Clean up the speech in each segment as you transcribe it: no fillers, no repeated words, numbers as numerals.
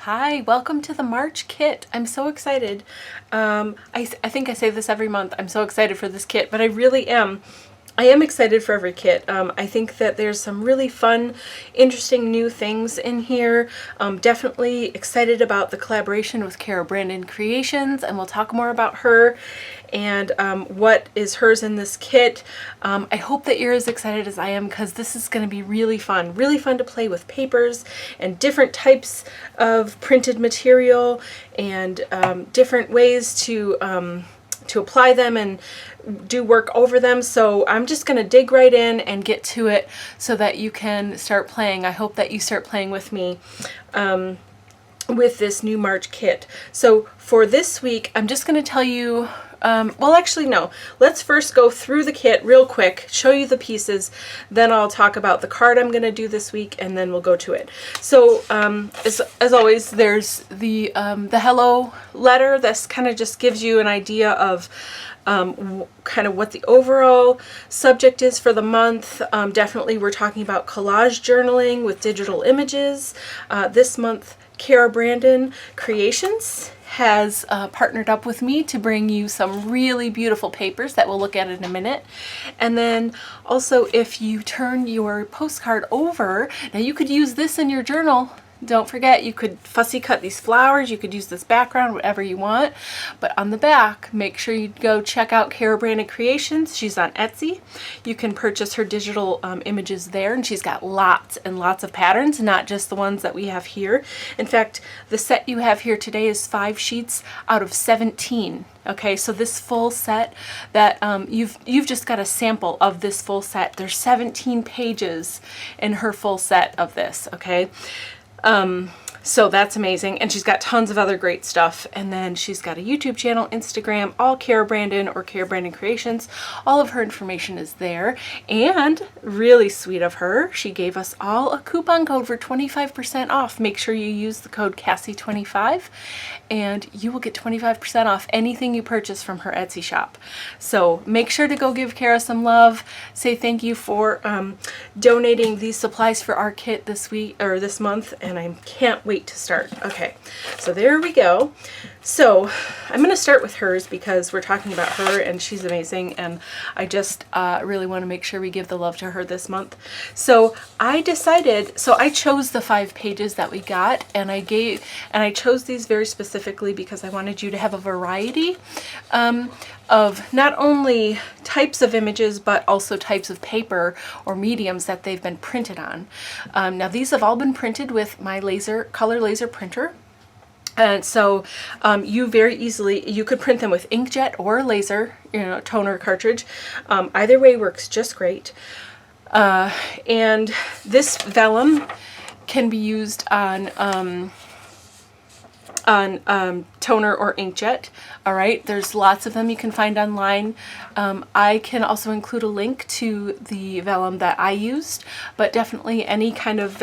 Hi, welcome to the March kit. I'm so excited. I think I say this every month. I'm so excited for this kit, but I really am. I am excited for every kit. I think that there's some really fun, interesting new things in here. Definitely excited about the collaboration with Kara Brandon Creations, and we'll talk more about her and what is hers in this kit. I hope that you're as excited as I am, because this is going to be really fun to play with papers and different types of printed material and different ways to apply them and do work over them. So I'm just going to dig right in and get to it so that you can start playing. I hope that you start playing with me with this new March kit. So for this week, I'm just going to tell you, well, actually, no. Let's first go through the kit real quick, show you the pieces, then I'll talk about the card I'm going to do this week, and then we'll go to it. So, as always, there's the hello letter. This kind of just gives you an idea of kind of what the overall subject is for the month. Definitely we're talking about collage journaling with digital images. This month, Kara Brandon Creations has partnered up with me to bring you some really beautiful papers that we'll look at in a minute. And then also, if you turn your postcard over, now you could use this in your journal. Don't forget, you could fussy cut these flowers, you could use this background, whatever you want. But on the back, make sure you go check out Kara Brandon Creations. She's on Etsy. You can purchase her digital images there, and she's got lots and lots of patterns, not just the ones that we have here. In fact, the set you have here today is 5 sheets out of 17. Okay, so this full set that you've just got a sample of this full set. There's 17 pages in her full set of this, okay? So that's amazing. And she's got tons of other great stuff. And then she's got a YouTube channel, Instagram, all Kara Brandon or Kara Brandon Creations. All of her information is there. And really sweet of her, she gave us all a coupon code for 25% off. Make sure you use the code Kassy25 and you will get 25% off anything you purchase from her Etsy shop. So make sure to go give Kara some love. Say thank you for donating these supplies for our kit this week or this month. And I can't wait to start. Okay, so there we go. So I'm going to start with hers because we're talking about her and she's amazing, and I just really want to make sure we give the love to her this month. So I chose the 5 pages that we got, and I chose these very specifically because I wanted you to have a variety of not only types of images but also types of paper or mediums that they've been printed on. Now these have all been printed with my color laser printer. And so you very easily, you could print them with inkjet or laser, toner cartridge. Either way works just great. And this vellum can be used on toner or inkjet. All right, there's lots of them you can find online. I can also include a link to the vellum that I used, but definitely any kind of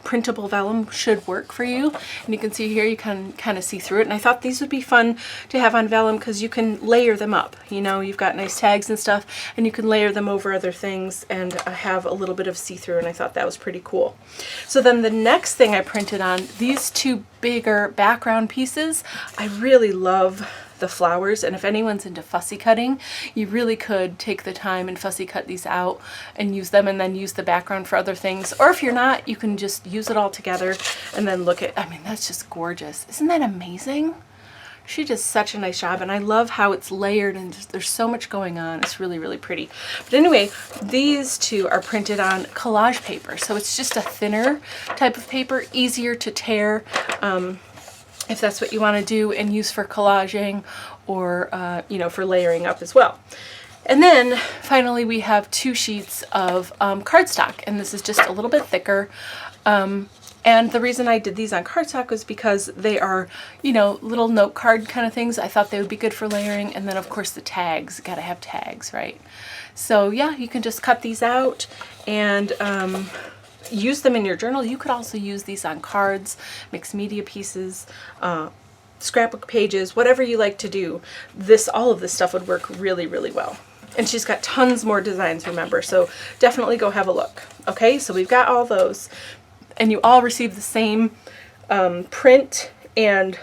printable vellum should work for you. And you can see here, you can kind of see through it. And I thought these would be fun to have on vellum because you can layer them up. You've got nice tags and stuff, and you can layer them over other things and have a little bit of see-through, and I thought that was pretty cool. So then the next thing I printed on, these 2 bigger background pieces, I really love the flowers, and if anyone's into fussy cutting, you really could take the time and fussy cut these out and use them, and then use the background for other things. Or if you're not, you can just use it all together and then look at, that's just gorgeous. Isn't that amazing? She does such a nice job, and I love how it's layered and there's so much going on. It's really, really pretty. But anyway, these 2 are printed on collage paper. So it's just a thinner type of paper, easier to tear if that's what you want to do and use for collaging or, for layering up as well. And then finally, we have 2 sheets of cardstock, and this is just a little bit thicker. And the reason I did these on cardstock was because they are, little note card kind of things. I thought they would be good for layering. And then, of course, the tags. Got to have tags, right? So, yeah, you can just cut these out and use them in your journal. You could also use these on cards, mixed media pieces, scrapbook pages, whatever you like to do. All of this stuff would work really, really well. And she's got tons more designs, remember, so definitely go have a look. Okay, so we've got all those. And you all receive the same print and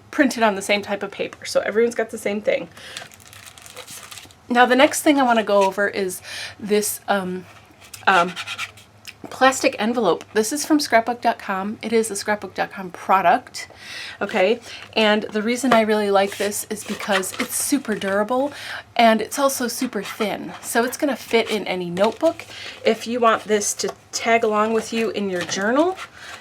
printed on the same type of paper. So everyone's got the same thing. Now the next thing I want to go over is this plastic envelope. This is from scrapbook.com. It is a scrapbook.com product. Okay. And the reason I really like this is because it's super durable and it's also super thin. So it's going to fit in any notebook. If you want this to tag along with you in your journal,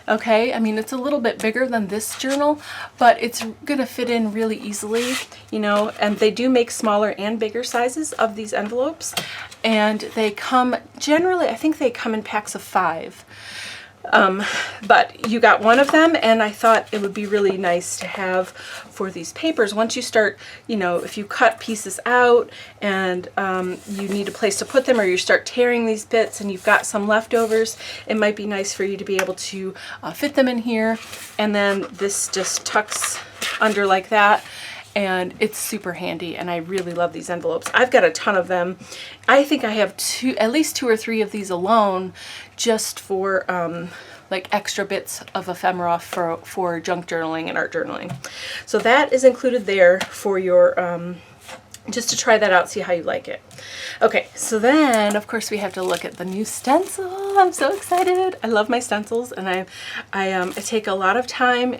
okay, I mean, it's a little bit bigger than this journal, but it's going to fit in really easily, you know, and they do make smaller and bigger sizes of these envelopes. And they come, generally, I think they come in packs of 5. But you got one of them, and I thought it would be really nice to have for these papers. Once you start, you know, if you cut pieces out and you need a place to put them, or you start tearing these bits and you've got some leftovers, it might be nice for you to be able to fit them in here. And then this just tucks under like that. And it's super handy, and I really love these envelopes. I've got a ton of them. I think I have at least 2 or 3 of these alone, just for like extra bits of ephemera for junk journaling and art journaling. So that is included there for your just to try that out, see how you like it. Okay, so then of course we have to look at the new stencil. I'm so excited. I love my stencils, and I take a lot of time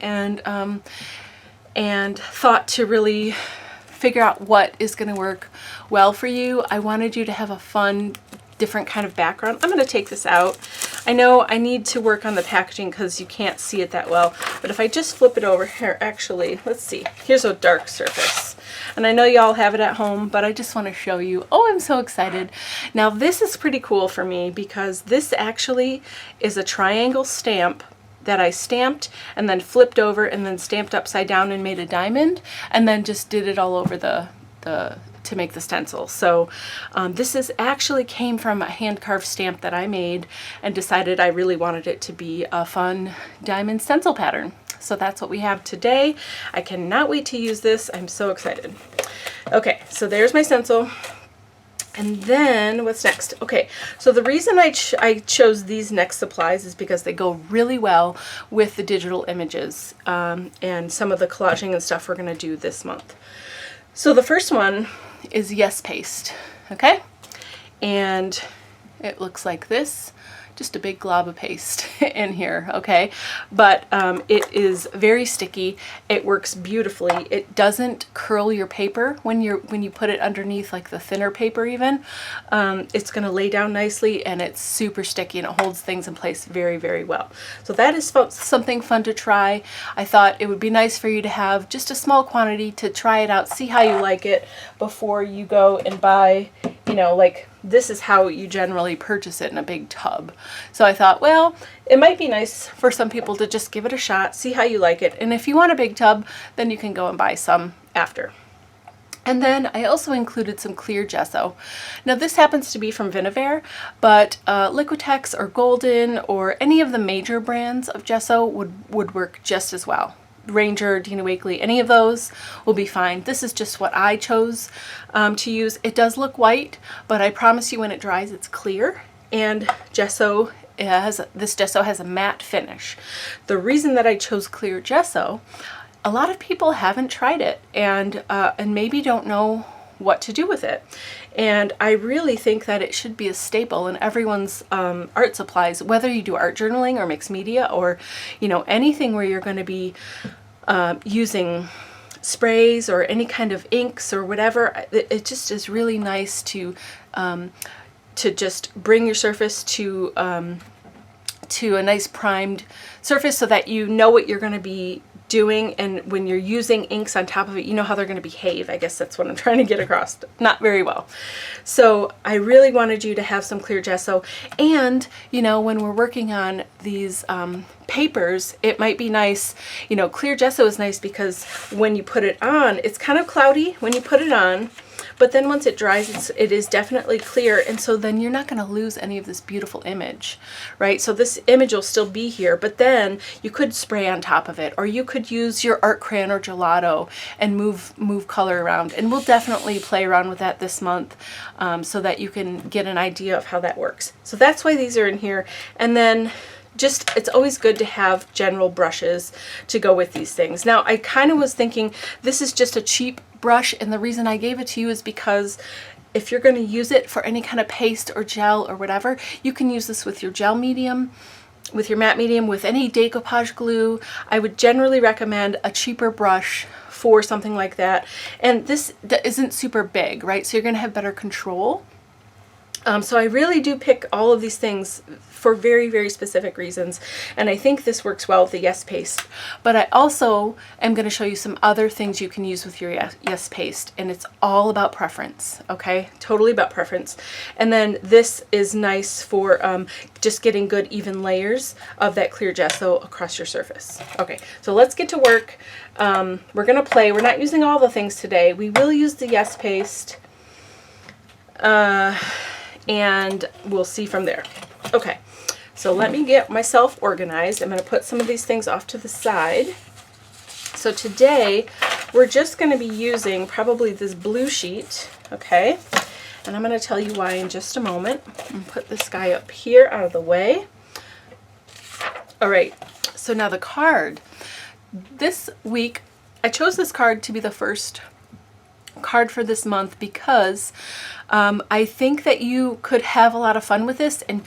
and thought to really figure out what is going to work well for you. I wanted you to have a fun, different kind of background. I'm going to take this out. I know I need to work on the packaging because you can't see it that well, but if I just flip it over here, actually, let's see. Here's a dark surface. And I know y'all have it at home, but I just want to show you. Oh, I'm so excited. Now this is pretty cool for me because this actually is a triangle stamp that I stamped and then flipped over and then stamped upside down and made a diamond, and then just did it all over to make the stencil. So this is actually came from a hand carved stamp that I made and decided I really wanted it to be a fun diamond stencil pattern. So that's what we have today. I cannot wait to use this. I'm so excited. Okay, so there's my stencil. And then what's next? Okay, so the reason I chose these next supplies is because they go really well with the digital images and some of the collaging and stuff we're going to do this month. So the first one is Yes Paste, okay? And it looks like this. Just a big glob of paste in here, okay? But it is very sticky. It works beautifully. It doesn't curl your paper when you put it underneath, like the thinner paper even. It's going to lay down nicely, and it's super sticky, and it holds things in place very, very well. So that is something fun to try. I thought it would be nice for you to have just a small quantity to try it out, see how you like it before you go and buy, you know, like this is how you generally purchase it in a big tub. So I thought, well, it might be nice for some people to just give it a shot, see how you like it. And if you want a big tub, then you can go and buy some after. And then I also included some clear gesso. Now this happens to be from Vinavare, but Liquitex or Golden or any of the major brands of gesso would work just as well. Ranger, Dina Wakley, any of those will be fine. This is just what I chose to use. It does look white, but I promise you when it dries it's clear. And gesso this gesso has a matte finish. The reason that I chose clear gesso, a lot of people haven't tried it and maybe don't know what to do with it. And I really think that it should be a staple in everyone's art supplies, whether you do art journaling or mixed media or, you know, anything where you're going to be using sprays or any kind of inks or whatever. It just is really nice to just bring your surface to a nice primed surface so that you know what you're going to be doing, and when you're using inks on top of it, you know how they're going to behave. I guess that's what I'm trying to get across. Not very well. So I really wanted you to have some clear gesso, and you know, when we're working on these papers, it might be nice, you know, clear gesso is nice because when you put it on, it's kind of cloudy when you put it on, but then once it dries, it is definitely clear, and so then you're not going to lose any of this beautiful image, right? So this image will still be here, but then you could spray on top of it, or you could use your art crayon or gelato and move color around, and we'll definitely play around with that this month so that you can get an idea of how that works. So that's why these are in here. And then just, it's always good to have general brushes to go with these things. Now, I kind of was thinking this is just a cheap brush, and the reason I gave it to you is because if you're going to use it for any kind of paste or gel or whatever, you can use this with your gel medium, with your matte medium, with any decoupage glue. I would generally recommend a cheaper brush for something like that. And this isn't super big, right? So you're going to have better control. So I really do pick all of these things for very, very specific reasons. And I think this works well with the Yes Paste. But I also am going to show you some other things you can use with your Yes Paste. And it's all about preference, okay? Totally about preference. And then this is nice for just getting good even layers of that clear gesso across your surface. Okay, so let's get to work. We're going to play. We're not using all the things today. We will use the Yes Paste. And we'll see from there. Okay, so let me get myself organized. I'm going to put some of these things off to the side. So today we're just going to be using probably this blue sheet, okay? And I'm going to tell you why in just a moment. And put this guy up here out of the way. All right, so now the card. This week I chose this card to be the first card for this month because I think that you could have a lot of fun with this, and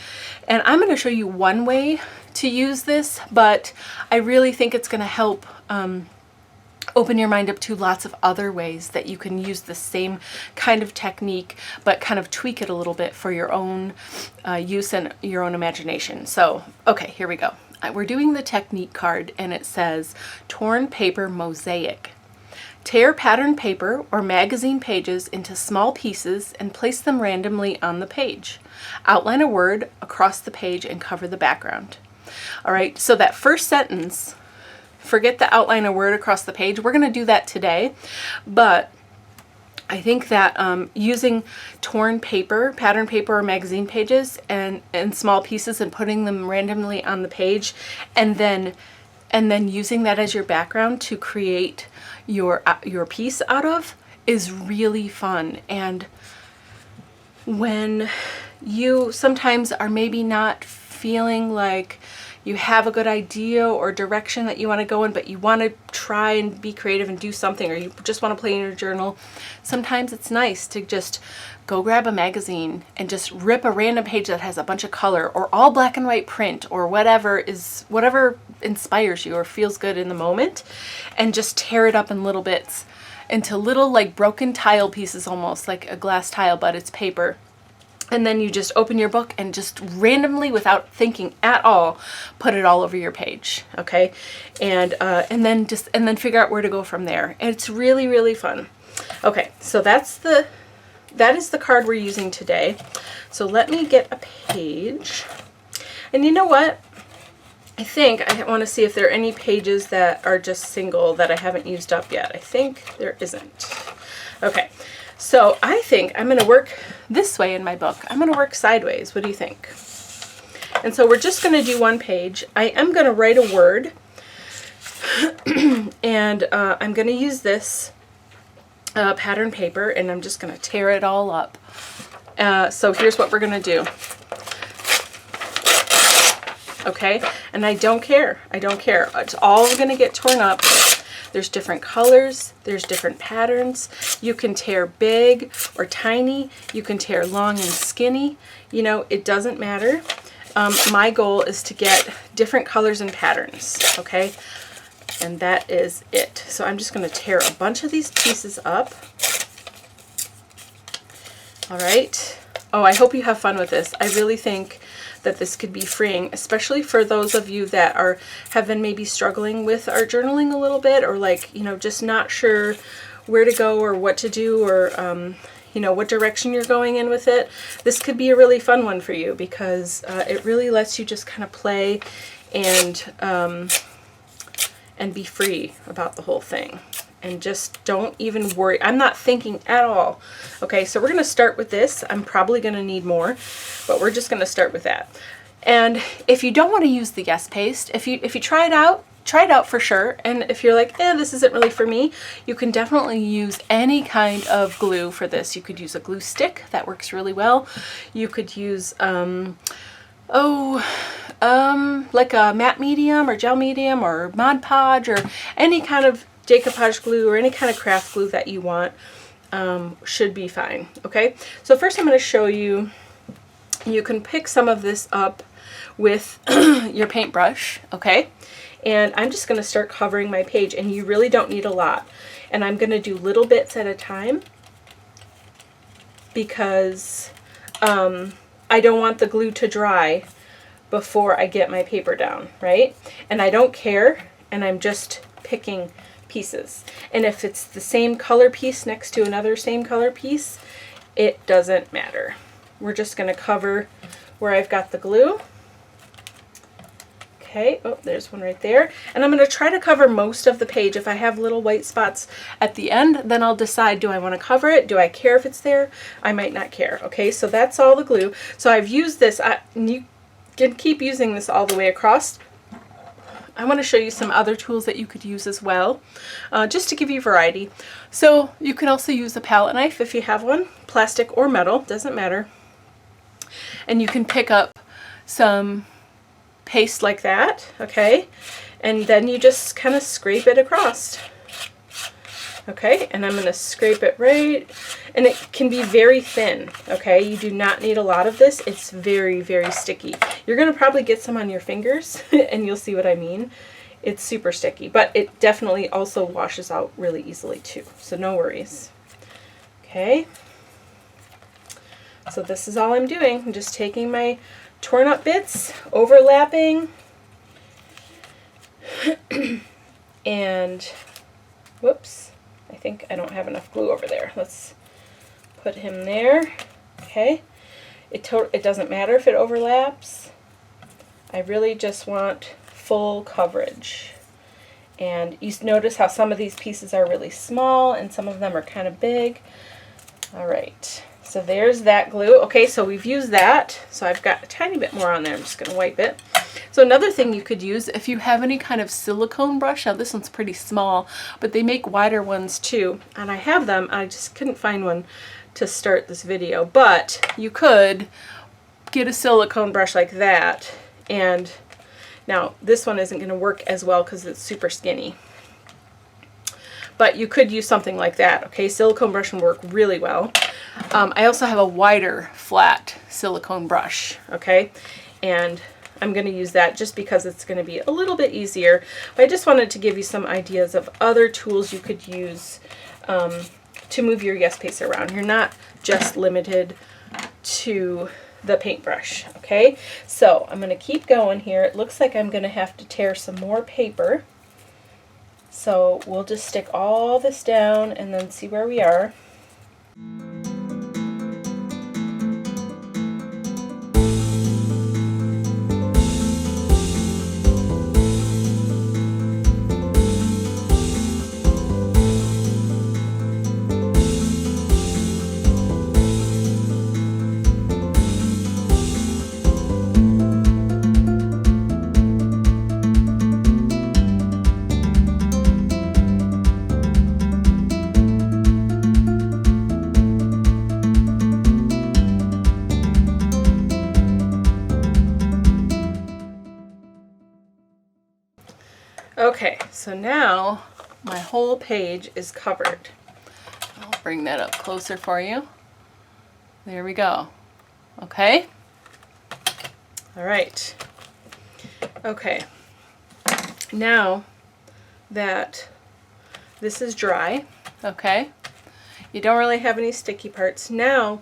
I'm going to show you one way to use this, but I really think it's going to help open your mind up to lots of other ways that you can use the same kind of technique but kind of tweak it a little bit for your own use and your own imagination. So okay, here we go. We're doing the technique card, and it says torn paper mosaic. Tear pattern paper or magazine pages into small pieces and place them randomly on the page. Outline a word across the page and cover the background. All right, so that first sentence, forget the outline a word across the page. We're going to do that today, but I think that using torn paper, pattern paper or magazine pages and small pieces and putting them randomly on the page, and then using that as your background to create your piece out of is really fun. And when you sometimes are maybe not feeling like you have a good idea or direction that you want to go in, but you want to try and be creative and do something, or you just want to play in your journal, sometimes it's nice to just go grab a magazine and just rip a random page that has a bunch of color or all black and white print or whatever inspires you or feels good in the moment, and just tear it up in little bits into little like broken tile pieces, almost like a glass tile, but it's paper. And then you just open your book and just randomly, without thinking at all, put it all over your page, okay? And then figure out where to go from there. And it's really, really fun. Okay, so that is the card we're using today. So let me get a page. And you know what? I think I want to see if there are any pages that are just single that I haven't used up yet. I think there isn't. Okay. So I think I'm going to work this way in my book. I'm going to work sideways. What do you think? And so we're just going to do one page. I am going to write a word. And I'm going to use this pattern paper, and I'm just going to tear it all up. So here's what we're going to do. Okay? And I don't care. I don't care. It's all going to get torn up. There's different colors, there's different patterns. You can tear big or tiny, you can tear long and skinny. You know, it doesn't matter. My goal is to get different colors and patterns, okay? And that is it. So I'm just going to tear a bunch of these pieces up. All right. Oh, I hope you have fun with this. I really think that this could be freeing, especially for those of you that have been maybe struggling with art journaling a little bit, or like, you know, just not sure where to go or what to do, or you know, what direction you're going in with it. This could be a really fun one for you because it really lets you just kind of play and be free about the whole thing. And just don't even worry. I'm not thinking at all. Okay, so we're going to start with this. I'm probably going to need more, but we're just going to start with that. And if you don't want to use the Yes Paste, if you try it out for sure. And if you're like, this isn't really for me, you can definitely use any kind of glue for this. You could use a glue stick. That works really well. You could use, like a matte medium or gel medium or Mod Podge or any kind of decoupage glue or any kind of craft glue that you want, should be fine. Okay, so first I'm going to show you, you can pick some of this up with your paintbrush, okay? And I'm just going to start covering my page, and you really don't need a lot. And I'm going to do little bits at a time because I don't want the glue to dry before I get my paper down, right? And I don't care, and I'm just picking pieces. And if it's the same color piece next to another same color piece, it doesn't matter. We're just going to cover where I've got the glue. Okay, oh, there's one right there. And I'm going to try to cover most of the page. If I have little white spots at the end, then I'll decide, do I want to cover it? Do I care if it's there? I might not care. Okay, so that's all the glue. So I've used this. You can keep using this all the way across. I want to show you some other tools that you could use as well, just to give you variety. So you can also use a palette knife if you have one, plastic or metal, doesn't matter. And you can pick up some paste like that, okay? And then you just kind of scrape it across. Okay, and I'm going to scrape it right, and it can be very thin, okay? You do not need a lot of this. It's very, very sticky. You're going to probably get some on your fingers, and you'll see what I mean. It's super sticky, but it definitely also washes out really easily too, so no worries. Okay, so this is all I'm doing. I'm just taking my torn up bits, overlapping, and whoops. I think I don't have enough glue over there. Let's put him there. Okay. It doesn't matter if it overlaps. I really just want full coverage. And you notice how some of these pieces are really small and some of them are kind of big. All right. So there's that glue. Okay, so we've used that. So I've got a tiny bit more on there. I'm just going to wipe it. So another thing you could use, if you have any kind of silicone brush, now this one's pretty small, but they make wider ones too, and I have them. I just couldn't find one to start this video, but you could get a silicone brush like that, and now this one isn't going to work as well because it's super skinny. But you could use something like that, okay? Silicone brush can work really well. I also have a wider, flat silicone brush, okay? And I'm going to use that just because it's going to be a little bit easier. But I just wanted to give you some ideas of other tools you could use to move your Yes Paste around. You're not just limited to the paintbrush, okay? So I'm going to keep going here. It looks like I'm going to have to tear some more paper. So we'll just stick all this down and then see where we are. Okay, so now my whole page is covered. I'll bring that up closer for you. There we go. Okay. All right. Okay. Now that this is dry, okay, you don't really have any sticky parts. Now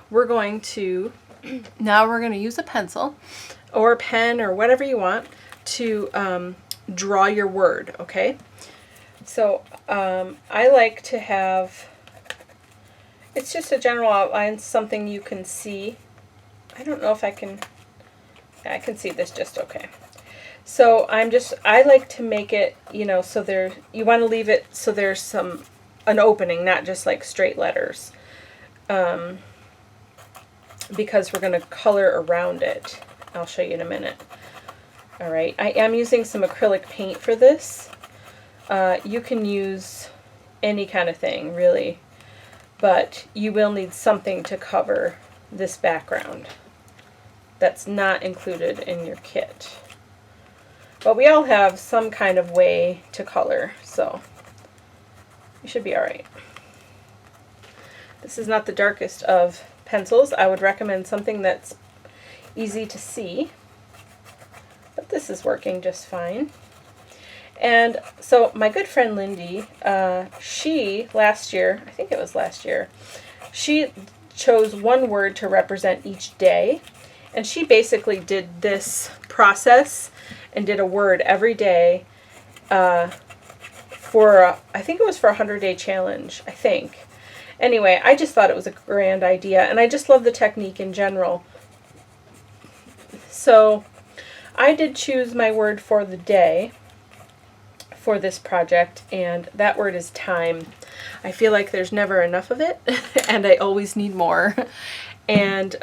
we're going to use a pencil or a pen or whatever you want to draw your word, okay? So I like to have, it's just a general outline, something you can see. I don't know if I can see this just okay. So I like to make it, you know, so you want to leave it so there's an opening, not just like straight letters, because we're going to color around it. I'll show you in a minute. All right, I am using some acrylic paint for this. You can use any kind of thing, really, but you will need something to cover this background that's not included in your kit. But we all have some kind of way to color, so you should be all right. This is not the darkest of pencils. I would recommend something that's easy to see, but this is working just fine. And so my good friend Lindy, she last year, I think it was last year, she chose one word to represent each day, and she basically did this process and did a word every day for, I think it was for a 100-day challenge, I think. Anyway, I just thought it was a grand idea, and I just love the technique in general. So I did choose my word for the day for this project, and that word is time. I feel like there's never enough of it, and I always need more. And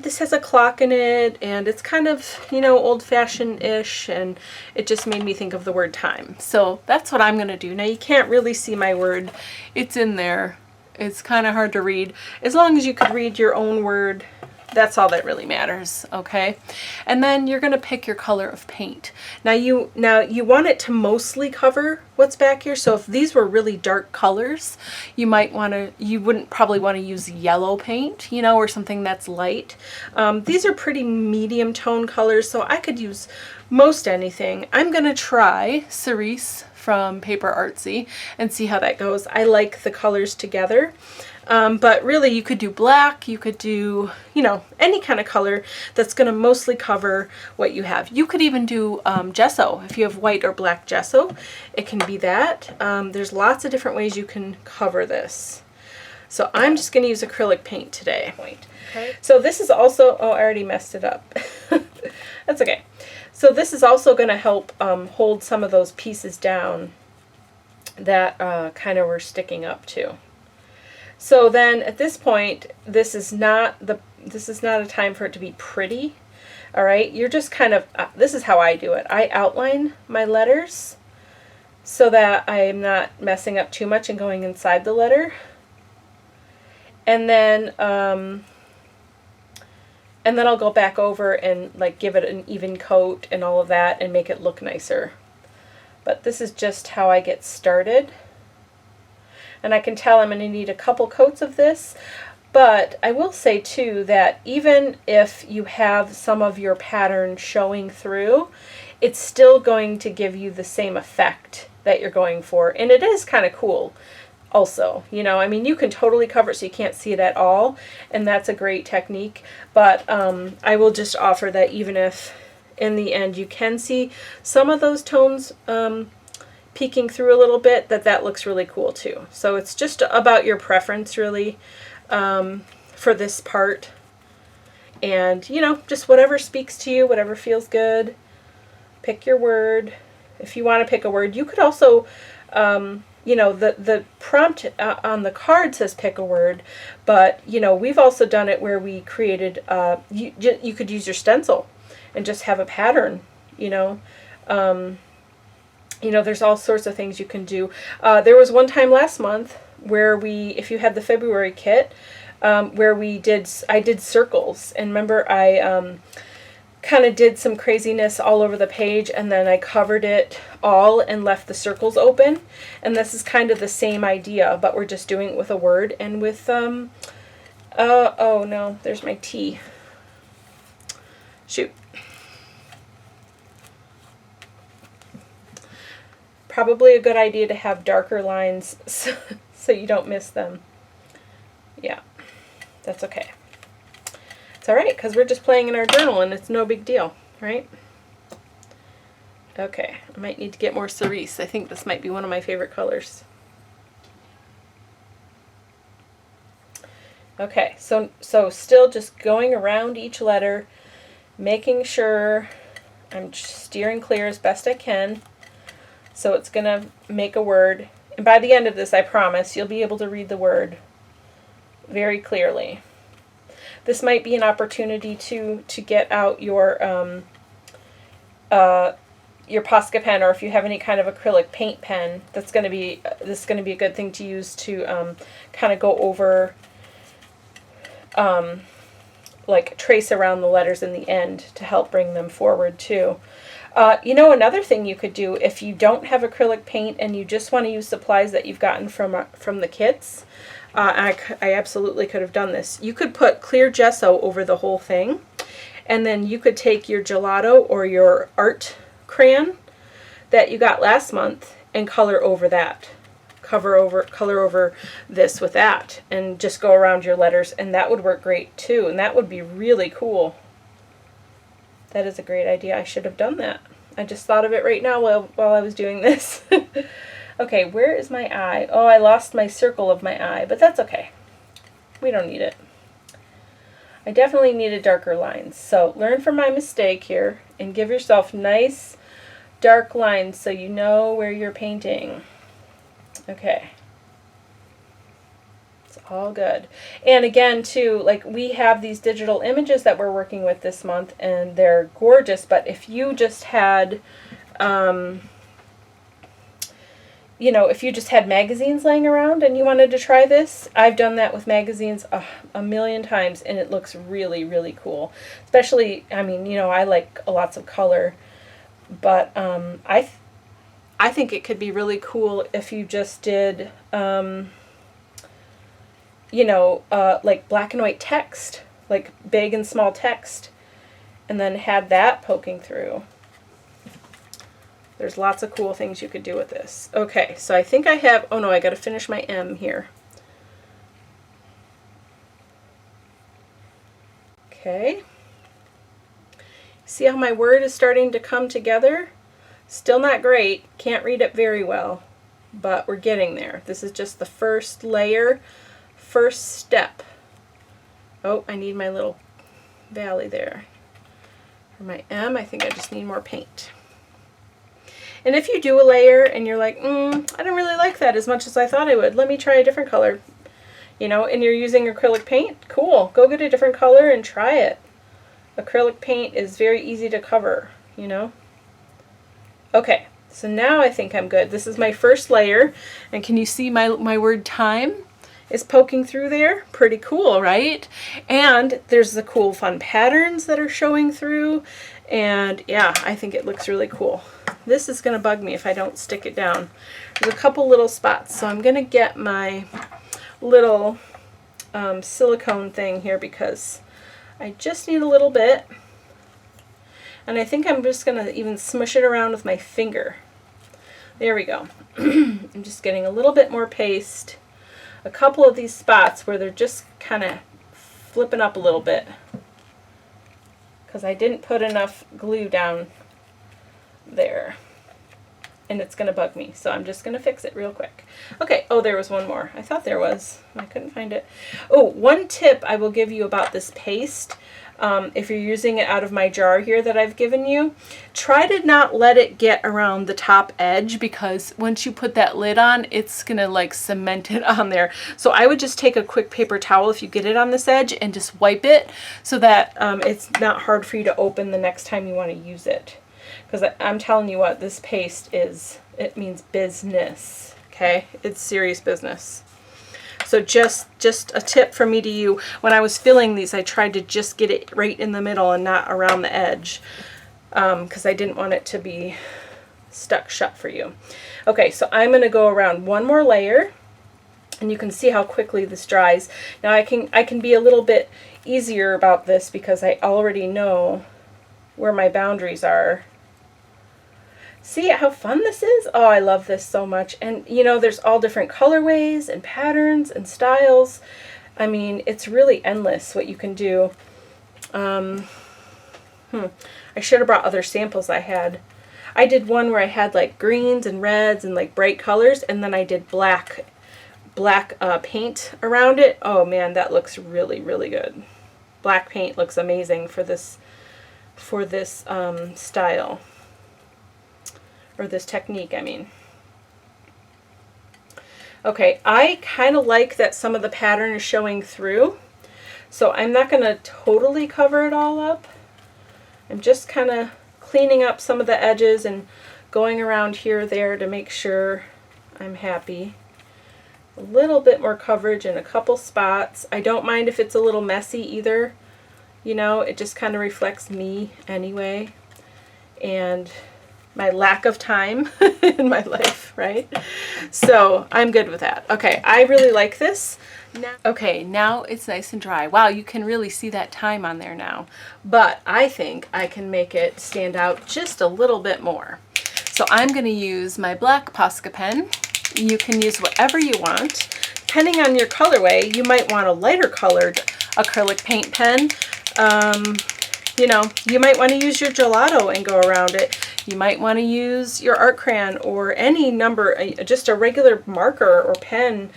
this has a clock in it, and it's kind of, you know, old-fashioned-ish, and it just made me think of the word time. So that's what I'm going to do. Now, you can't really see my word. It's in there. It's kind of hard to read. As long as you could read your own word, that's all that really matters, okay? And then you're going to pick your color of paint. Now you want it to mostly cover what's back here. So if these were really dark colors, you wouldn't probably want to use yellow paint, you know, or something that's light. These are pretty medium tone colors, so I could use most anything. I'm going to try Cerise from Paper Artsy and see how that goes. I like the colors together. But really you could do black, you could do, you know, any kind of color that's going to mostly cover what you have. You could even do gesso. If you have white or black gesso, it can be that. There's lots of different ways you can cover this. So I'm just going to use acrylic paint today. Okay. So this is also, oh, I already messed it up. That's okay. So this is also going to help hold some of those pieces down that kind of were sticking up too. So then at this point, this is not a time for it to be pretty. All right, you're just kind of, this is how I do it. I outline my letters so that I'm not messing up too much and going inside the letter. And then I'll go back over and like give it an even coat and all of that and make it look nicer. But this is just how I get started. And I can tell I'm going to need a couple coats of this, but I will say too that even if you have some of your pattern showing through, it's still going to give you the same effect that you're going for, and it is kind of cool also, you know. I mean, you can totally cover it so you can't see it at all, and that's a great technique, but I will just offer that even if in the end you can see some of those tones peeking through a little bit, that looks really cool too. So it's just about your preference really for this part, and you know, just whatever speaks to you, whatever feels good. Pick your word. If you want to pick a word, you could also you know, the prompt on the card says pick a word, but you know, we've also done it where we created you could use your stencil and just have a pattern, you know. You know, there's all sorts of things you can do. There was one time last month where if you had the February kit, where I did circles, and remember I kind of did some craziness all over the page, and then I covered it all and left the circles open. And this is kind of the same idea, but we're just doing it with a word and with oh no, there's my T. Shoot. Probably a good idea to have darker lines so you don't miss them. Yeah, that's okay. It's all right, because we're just playing in our journal and it's no big deal, right? Okay, I might need to get more cerise. I think this might be one of my favorite colors. Okay, so still just going around each letter, making sure I'm steering clear as best I can. So it's going to make a word. And by the end of this, I promise, you'll be able to read the word very clearly. This might be an opportunity to get out your Posca pen, or if you have any kind of acrylic paint pen, this is going to be a good thing to use to kind of go over like trace around the letters in the end to help bring them forward too. Another thing you could do if you don't have acrylic paint and you just want to use supplies that you've gotten from the kits, I absolutely could have done this. You could put clear gesso over the whole thing, and then you could take your gelato or your art crayon that you got last month and color over that. Color over this with that, and just go around your letters, and that would work great too, and that would be really cool. That is a great idea. I should have done that. I just thought of it right now while I was doing this. Okay, where is my eye? Oh, I lost my circle of my eye, but that's okay. We don't need it. I definitely needed darker lines. So learn from my mistake here and give yourself nice dark lines so you know where you're painting. Okay. All good. And again too, like we have these digital images that we're working with this month, and they're gorgeous, but if you just had if you just had magazines laying around and you wanted to try this, I've done that with magazines a million times, and it looks really, really cool. Especially, I like lots of color, but I think it could be really cool if you just did like black and white text, like big and small text, and then had that poking through. There's lots of cool things you could do with this. Okay, so I think I have, oh no, I got to finish my M here. Okay. See how my word is starting to come together? Still not great, can't read it very well, but we're getting there. This is just the first layer. First step. Oh, I need my little valley there. For my M, I think I just need more paint. And if you do a layer and you're like, I don't really like that as much as I thought I would, let me try a different color, and you're using acrylic paint, cool. Go get a different color and try it. Acrylic paint is very easy to cover, Okay, so now I think I'm good. This is my first layer, and can you see my word time is poking through there? Pretty cool, right? And there's the cool fun patterns that are showing through, and yeah, I think it looks really cool. This is going to bug me if I don't stick it down. There's a couple little spots, so I'm going to get my little silicone thing here because I just need a little bit, and I think I'm just going to even smush it around with my finger. There we go. I'm just getting a little bit more paste. A couple of these spots where they're just kind of flipping up a little bit because I didn't put enough glue down there, and it's going to bug me, so I'm just going to fix it real quick. Okay, oh, there was one more. I thought there was. I couldn't find it. Oh, one tip I will give you about this paste, if you're using it out of my jar here that I've given you, try to not let it get around the top edge, because once you put that lid on, it's going to like cement it on there. So I would just take a quick paper towel if you get it on this edge and just wipe it so that it's not hard for you to open the next time you want to use it. Because I'm telling you what, this paste it means business, okay? It's serious business. So just a tip from me to you, when I was filling these, I tried to just get it right in the middle and not around the edge, because I didn't want it to be stuck shut for you. Okay, so I'm going to go around one more layer, and you can see how quickly this dries. Now I can be a little bit easier about this because I already know where my boundaries are. See how fun this is? Oh, I love this so much. And there's all different colorways and patterns and styles. I mean, it's really endless what you can do. I should have brought other samples I had. I did one where I had like greens and reds and like bright colors, and then I did black paint around it. Oh man, that looks really, really good. Black paint looks amazing for this style. Or this technique, I mean. Okay, I kind of like that some of the pattern is showing through, so I'm not going to totally cover it all up. I'm just kind of cleaning up some of the edges and going around here or there to make sure I'm happy. A little bit more coverage in a couple spots. I don't mind if it's a little messy either. You know, it just kind of reflects me anyway, and my lack of time in my life, right? So I'm good with that. Okay, I really like this. Okay, now it's nice and dry. Wow, you can really see that time on there now. But I think I can make it stand out just a little bit more. So I'm going to use my black Posca pen. You can use whatever you want. Depending on your colorway, you might want a lighter colored acrylic paint pen. You know, you might want to use your gelato and go around it. You might want to use your art crayon or any number, just a regular marker or pen.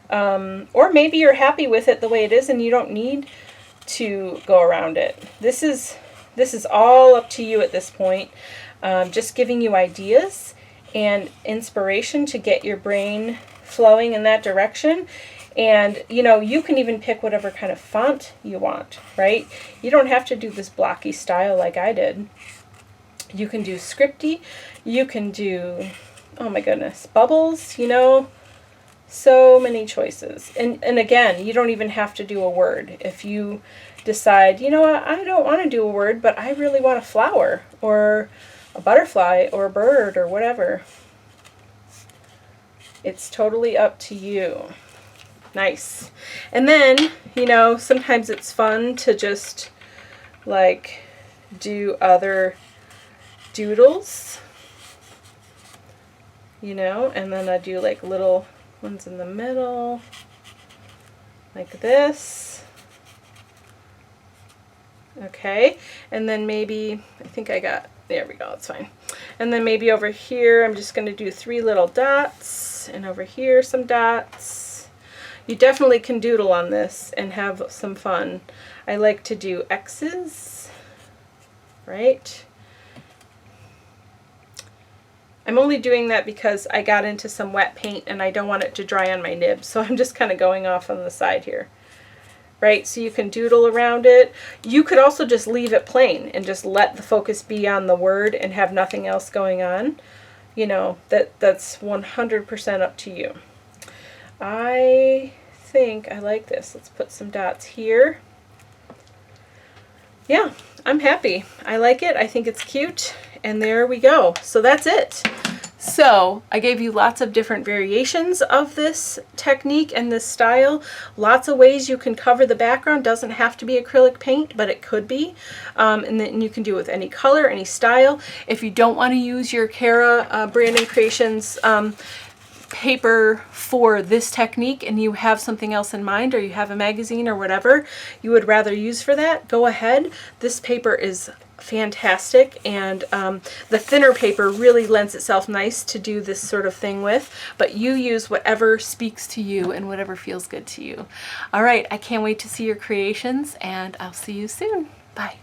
Or maybe you're happy with it the way it is and you don't need to go around it. This is all up to you at this point. Just giving you ideas and inspiration to get your brain flowing in that direction. And, you know, you can even pick whatever kind of font you want, right? You don't have to do this blocky style like I did. You can do scripty. You can do, oh my goodness, bubbles, you know. So many choices. And again, you don't even have to do a word. If you decide, you know what, I don't want to do a word, but I really want a flower or a butterfly or a bird or whatever. It's totally up to you. Nice. And then, you know, sometimes it's fun to just like do other doodles, you know, and then I do like little ones in the middle, like this. Okay, and then maybe, I think I got, there we go, it's fine. And then maybe over here, I'm just going to do 3 little dots, and over here some dots. You definitely can doodle on this and have some fun. I like to do X's, right? I'm only doing that because I got into some wet paint and I don't want it to dry on my nib, so I'm just kind of going off on the side here. Right, so you can doodle around it. You could also just leave it plain and just let the focus be on the word and have nothing else going on. You know, that's 100% up to you. I think I like this. Let's put some dots here. Yeah, I'm happy. I like it. I think it's cute. And there we go. So that's it. So I gave you lots of different variations of this technique and this style. Lots of ways you can cover the background. Doesn't have to be acrylic paint, but it could be. And then you can do it with any color, any style. If you don't want to use your Kara Brandon Creations paper for this technique and you have something else in mind, or you have a magazine or whatever you would rather use for that, go ahead. This paper is fantastic, and the thinner paper really lends itself nice to do this sort of thing with, but you use whatever speaks to you and whatever feels good to you. All right, I can't wait to see your creations, and I'll see you soon. Bye.